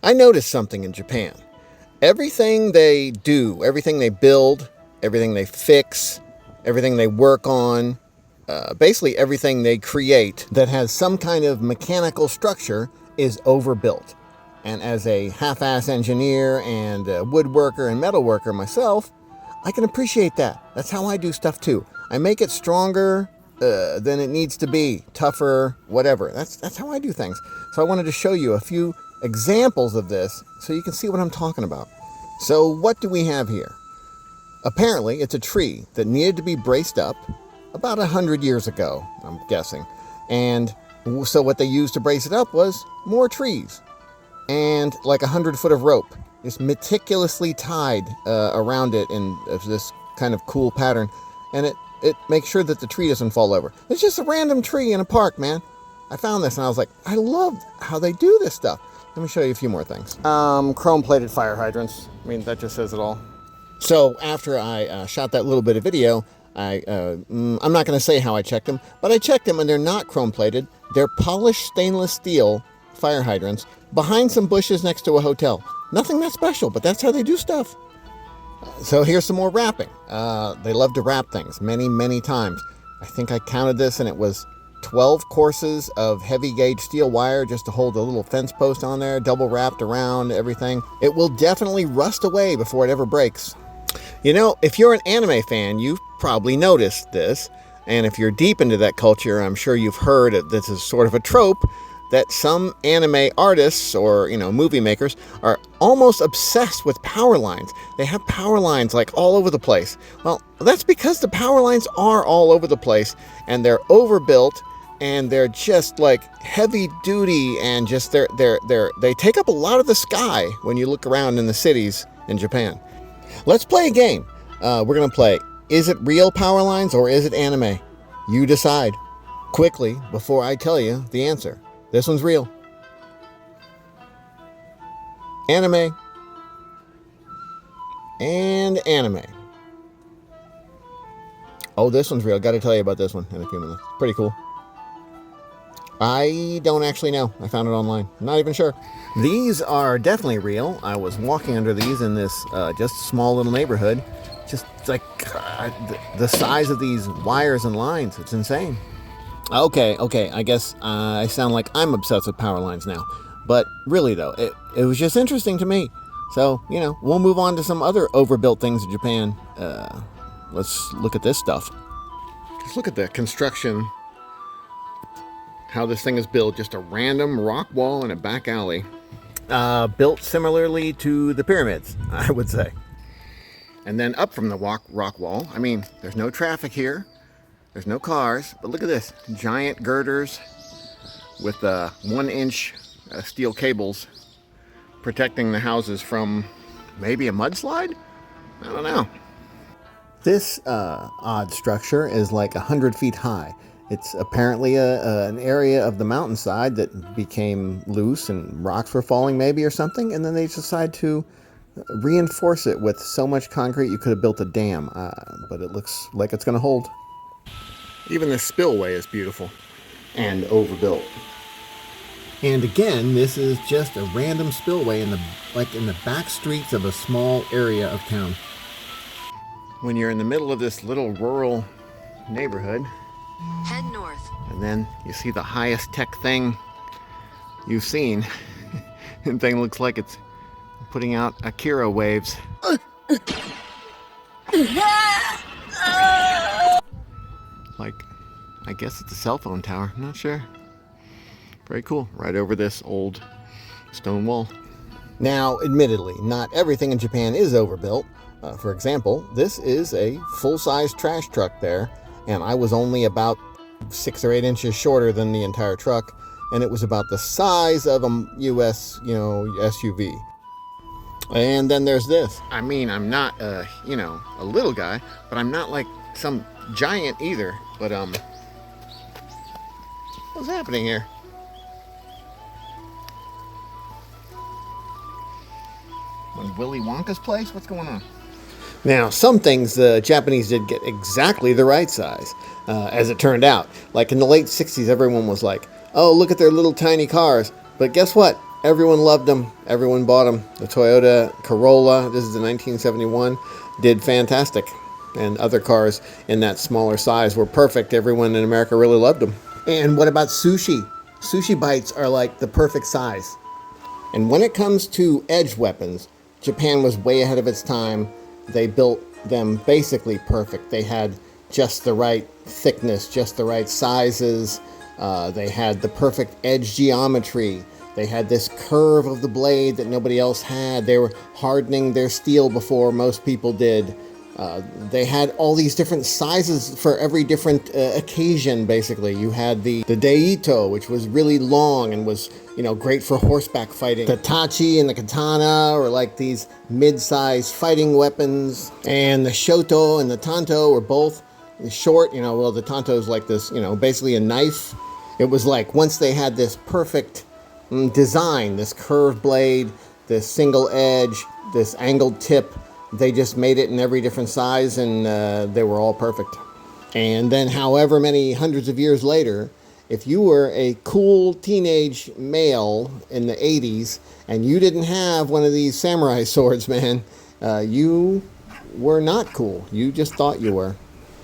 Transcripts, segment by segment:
I noticed something in Japan. Everything they do, everything they build, everything they fix, everything they work on, basically everything they create that has some kind of mechanical structure is overbuilt. And as a half-ass engineer and a woodworker and metalworker myself, I can appreciate that. That's how I do stuff too. I make it stronger than it needs to be, tougher, whatever. That's how I do things. So I wanted to show you a few examples of this so you can see what I'm talking about. So what do we have here? Apparently, it's a tree that needed to be braced up about 100 years ago, I'm guessing. And so what they used to brace it up was more trees and like 100 foot of rope. It's meticulously tied around it in this kind of cool pattern. And it makes sure that the tree doesn't fall over. It's just a random tree in a park, man. I found this and I was like, I love how they do this stuff. Let me show you a few more things. Chrome-plated fire hydrants. I mean, that just says it all. So after I shot that little bit of video, I'm not going to say how I checked them, but I checked them and they're not chrome-plated. They're polished stainless steel fire hydrants behind some bushes next to a hotel. Nothing that special, but that's how they do stuff. So here's some more wrapping. They love to wrap things many, many times. I think I counted this and it was 12 courses of heavy gauge steel wire just to hold a little fence post on there, double wrapped around everything. It will definitely rust away before it ever breaks. You know, if you're an anime fan, you've probably noticed this. And if you're deep into that culture, I'm sure you've heard that this is sort of a trope that some anime artists or, movie makers are almost obsessed with power lines. They have power lines like all over the place. Well, that's because the power lines are all over the place and they're overbuilt and they're just like heavy duty and just they take up a lot of the sky when you look around in the cities in Japan. Let's play a game. We're going to play, is it real power lines or is it anime? You decide quickly before I tell you the answer. This one's real. Anime. And anime. Oh, this one's real. Got to tell you about this one in a few minutes. Pretty cool. I don't actually know. I found it online. I'm not even sure. These are definitely real. I was walking under these in this just small little neighborhood. Just like the size of these wires and lines. It's insane. Okay. I guess I sound like I'm obsessed with power lines now. But really, though, it was just interesting to me. So, we'll move on to some other overbuilt things in Japan. Let's look at this stuff. Just look at the construction. How this thing is built, just a random rock wall in a back alley. Built similarly to the pyramids, I would say. And then up from the rock wall, I mean, there's no traffic here. There's no cars, but look at this. Giant girders with 1-inch steel cables protecting the houses from maybe a mudslide? I don't know. This odd structure is like 100 feet high. It's apparently an area of the mountainside that became loose and rocks were falling maybe or something, and then they decide to reinforce it with so much concrete you could have built a dam, but it looks like it's going to hold. Even the spillway is beautiful and overbuilt. And again, this is just a random spillway in the back streets of a small area of town. When you're in the middle of this little rural neighborhood, head north. And then you see the highest tech thing you've seen. The thing looks like it's putting out Akira waves. Like, I guess it's a cell phone tower. I'm not sure. Very cool. Right over this old stone wall. Now, admittedly, not everything in Japan is overbuilt. For example, this is a full-size trash truck there. And I was only about 6 or 8 inches shorter than the entire truck, and it was about the size of a US, SUV. And then there's this. I mean, I'm not, a little guy, but I'm not like some giant either. But what's happening here? When Willy Wonka's place? What's going on? Now, some things the Japanese did get exactly the right size, as it turned out. Like in the late 60s, everyone was like, oh, look at their little tiny cars. But guess what? Everyone loved them. Everyone bought them. The Toyota Corolla, this is the 1971, did fantastic. And other cars in that smaller size were perfect. Everyone in America really loved them. And what about sushi? Sushi bites are like the perfect size. And when it comes to edge weapons, Japan was way ahead of its time. They built them basically perfect. They had just the right thickness, just the right sizes. They had the perfect edge geometry. They had this curve of the blade that nobody else had. They were hardening their steel before most people did. They had all these different sizes for every different occasion, basically. You had the Daito, which was really long and was, great for horseback fighting. The Tachi and the Katana were like these mid-sized fighting weapons. And the Shoto and the Tanto were both short. The Tanto is like this, basically a knife. It was like once they had this perfect design, this curved blade, this single edge, this angled tip, they just made it in every different size, and they were all perfect. And then however many hundreds of years later, if you were a cool teenage male in the 80s and you didn't have one of these samurai swords, man, you were not cool. You just thought you were.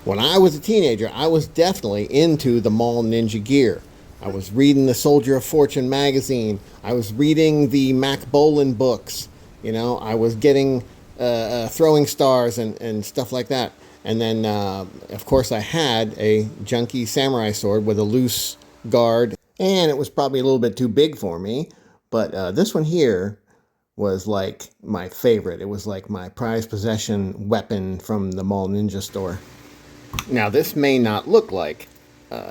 When I was a teenager, I was definitely into the mall ninja gear. I was reading the Soldier of Fortune magazine. I was reading the Mac Bolan books. I was getting throwing stars and stuff like that. And then, of course, I had a junky samurai sword with a loose guard. And it was probably a little bit too big for me. But this one here was like my favorite. It was like my prized possession weapon from the mall ninja store. Now, this may not look like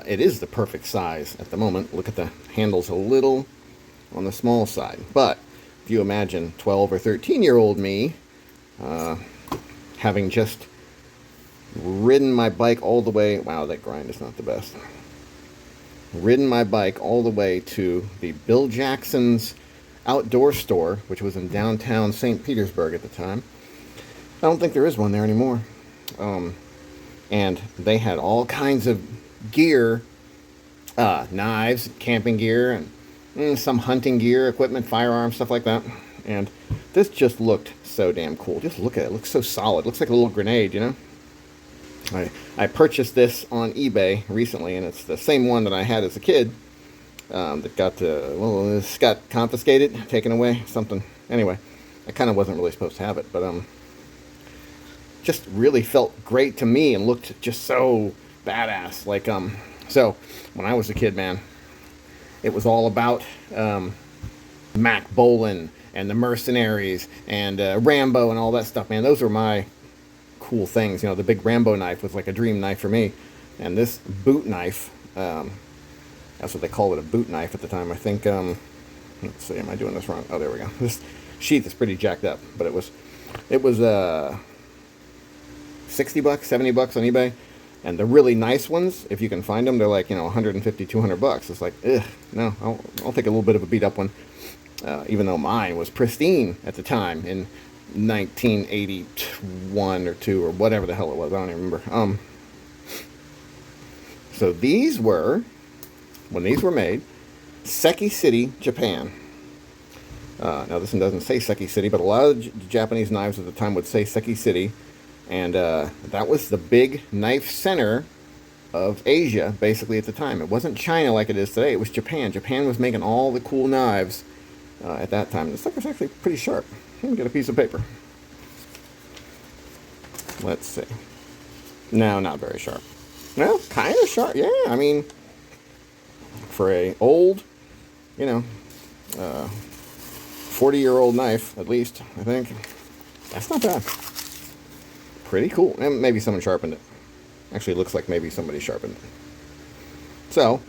it is the perfect size at the moment. Look at the handles a little on the small side. But if you imagine 12 or 13-year-old me having just ridden my bike all the way, wow, that grind is not the best, ridden my bike all the way to the Bill Jackson's outdoor store, which was in downtown St. Petersburg at the time. I don't think there is one there anymore. And they had all kinds of gear, knives, camping gear, and some hunting gear, equipment, firearms, stuff like that. And this just looked so damn cool. Just look at it. It looks so solid. It looks like a little grenade, I purchased this on eBay recently, and it's the same one that I had as a kid that got confiscated, taken away, something. Anyway, I kind of wasn't really supposed to have it, but just really felt great to me and looked just so badass. So when I was a kid, man, it was all about Mac Bolan and the Mercenaries and Rambo and all that stuff, man. Those were my cool things. The big Rambo knife was like a dream knife for me. And this boot knife, that's what they called it, a boot knife at the time. I think, let's see, am I doing this wrong? Oh, there we go. This sheath is pretty jacked up, but it was $60, $70 on eBay. And the really nice ones, if you can find them, they're like, $150, $200. It's like, no, I'll take a little bit of a beat up one. Even though mine was pristine at the time in 1981 or 2 or whatever the hell it was. I don't even remember. So these were, when these were made, Seki City, Japan. Now this one doesn't say Seki City, but a lot of Japanese knives at the time would say Seki City. And that was the big knife center of Asia, basically, at the time. It wasn't China like it is today. It was Japan. Japan was making all the cool knives at that time. This sucker's actually pretty sharp. Let me get a piece of paper. Let's see. No, not very sharp. Well, kind of sharp. Yeah, I mean, for a old, 40-year-old knife, at least, I think, that's not bad. Pretty cool. And maybe someone sharpened it. Actually, it looks like maybe somebody sharpened it. So,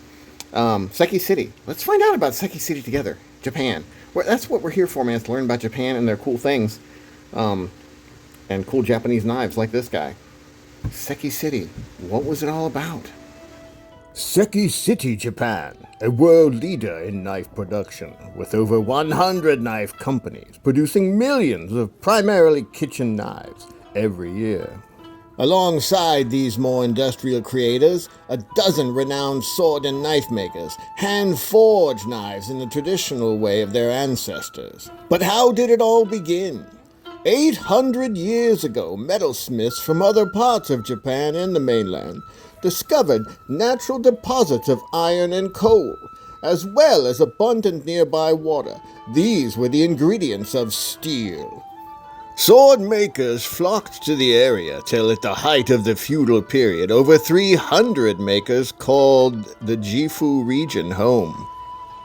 Seki City. Let's find out about Seki City together. Japan. That's what we're here for, man. To learn about Japan and their cool things. And cool Japanese knives like this guy. Seki City. What was it all about? Seki City, Japan, a world leader in knife production, with over 100 knife companies producing millions of primarily kitchen knives every year. Alongside these more industrial creators, a dozen renowned sword and knife makers hand-forge knives in the traditional way of their ancestors. But how did it all begin? 800 years ago, metalsmiths from other parts of Japan and the mainland discovered natural deposits of iron and coal, as well as abundant nearby water. These were the ingredients of steel. Sword makers flocked to the area till at the height of the feudal period, over 300 makers called the Gifu region home.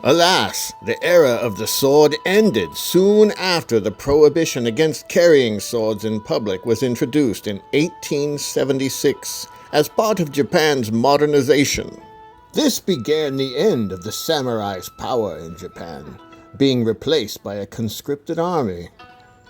Alas, the era of the sword ended soon after the prohibition against carrying swords in public was introduced in 1876 as part of Japan's modernization. This began the end of the samurai's power in Japan, being replaced by a conscripted army.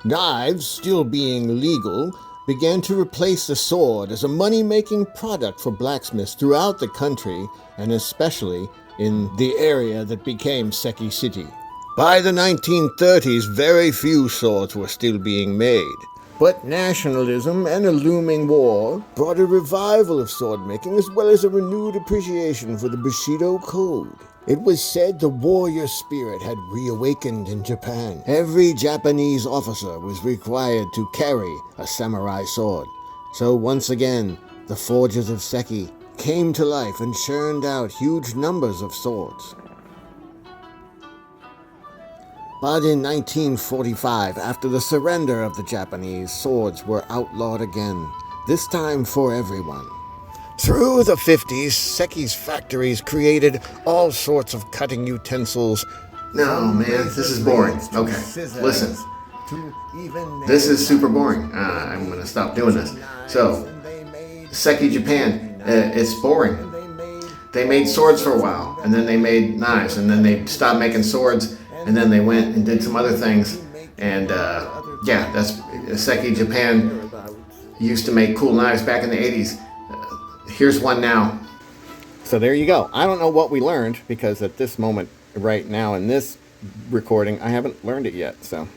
Knives, still being legal, began to replace the sword as a money-making product for blacksmiths throughout the country, and especially in the area that became Seki City. By the 1930s, very few swords were still being made. But nationalism and a looming war brought a revival of sword making as well as a renewed appreciation for the Bushido Code. It was said the warrior spirit had reawakened in Japan. Every Japanese officer was required to carry a samurai sword. So once again, the forges of Seki came to life and churned out huge numbers of swords. But in 1945, after the surrender of the Japanese, swords were outlawed again, this time for everyone. Through the 50s, Seki's factories created all sorts of cutting utensils. No, man, this is boring. Okay, listen. This is super boring. I'm going to stop doing this. So, Seki Japan, it's boring. They made swords for a while, and then they made knives, and then they stopped making swords, and then they went and did some other things. And yeah, that's Seki Japan used to make cool knives back in the 80s. Here's one now. So there you go. I don't know what we learned because at this moment, right now in this recording, I haven't learned it yet. So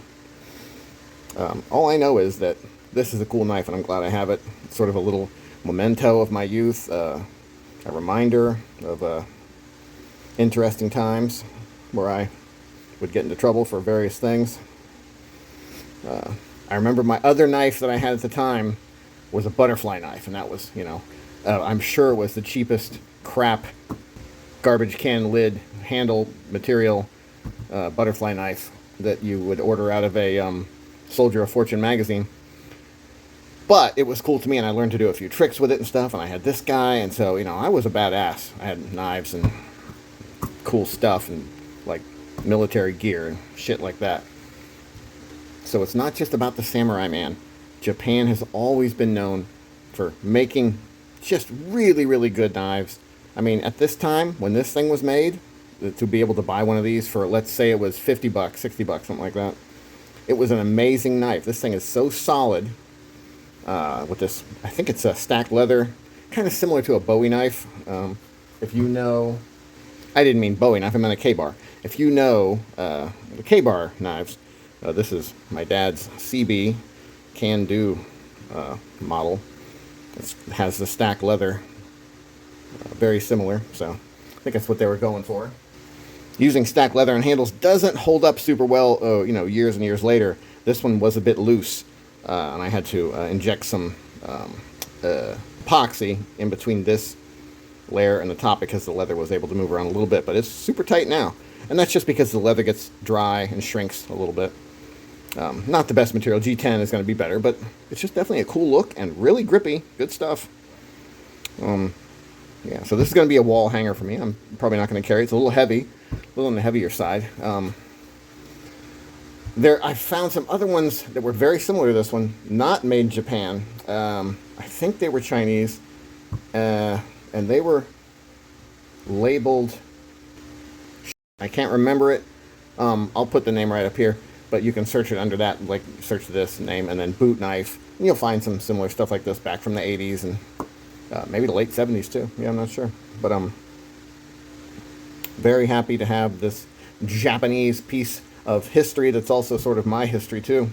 all I know is that this is a cool knife and I'm glad I have it. It's sort of a little memento of my youth, a reminder of interesting times where I would get into trouble for various things. I remember my other knife that I had at the time was a butterfly knife, and that was, I'm sure it was the cheapest crap garbage can lid handle material butterfly knife that you would order out of a Soldier of Fortune magazine. But it was cool to me, and I learned to do a few tricks with it and stuff, and I had this guy, and so, I was a badass. I had knives and cool stuff and, like, military gear and shit like that. So it's not just about the samurai man. Japan has always been known for making just really, really good knives. I mean, at this time, when this thing was made, to be able to buy one of these for, let's say it was $50, $60, something like that, it was an amazing knife. This thing is so solid with this, I think it's a stacked leather, kind of similar to a Bowie knife. If you know, I didn't mean Bowie knife, I meant a K-bar. If you know the K-bar knives, this is my dad's CB can-do model. It has the stacked leather, very similar, so I think that's what they were going for. Using stacked leather and handles doesn't hold up super well, years and years later. This one was a bit loose, and I had to inject some epoxy in between this layer and the top because the leather was able to move around a little bit, but it's super tight now. And that's just because the leather gets dry and shrinks a little bit. Not the best material. G10 is going to be better, but it's just definitely a cool look and really grippy. Good stuff. Yeah, so this is going to be a wall hanger for me. I'm probably not going to carry it. It's a little heavy, a little on the heavier side. I found some other ones that were very similar to this one, not made in Japan. I think they were Chinese, and they were labeled... I can't remember it. I'll put the name right up here, but you can search it under that, like search this name and then boot knife, and you'll find some similar stuff like this back from the 80s and maybe the late 70s too. Yeah, I'm not sure, but I'm very happy to have this Japanese piece of history that's also sort of my history too.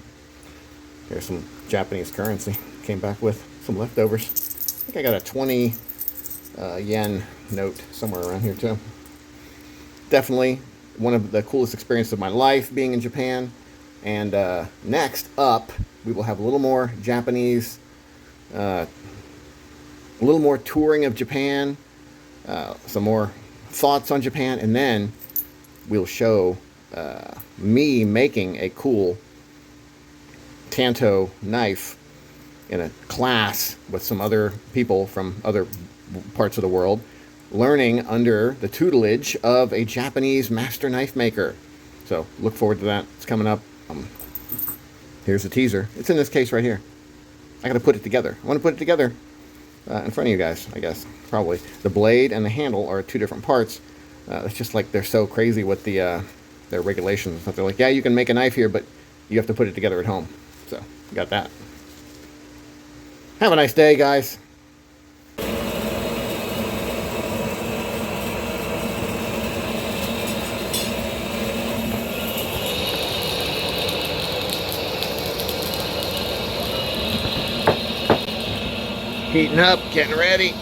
Here's some Japanese currency came back with. some leftovers. I think I got a 20 yen note somewhere around here too. Definitely one of the coolest experiences of my life being in Japan. And next up, we will have a little more Japanese, a little more touring of Japan, some more thoughts on Japan, and then we'll show me making a cool Tanto knife in a class with some other people from other parts of the world, learning under the tutelage of a Japanese master knife maker. So look forward to that. It's coming up. Here's the teaser. It's in this case right here. I got to put it together. I want to put it together in front of you guys, I guess, probably. The blade and the handle are two different parts. It's just like they're so crazy with the their regulations. But they're like, yeah, you can make a knife here, but you have to put it together at home. So, got that. Have a nice day, guys. Heating up, getting ready.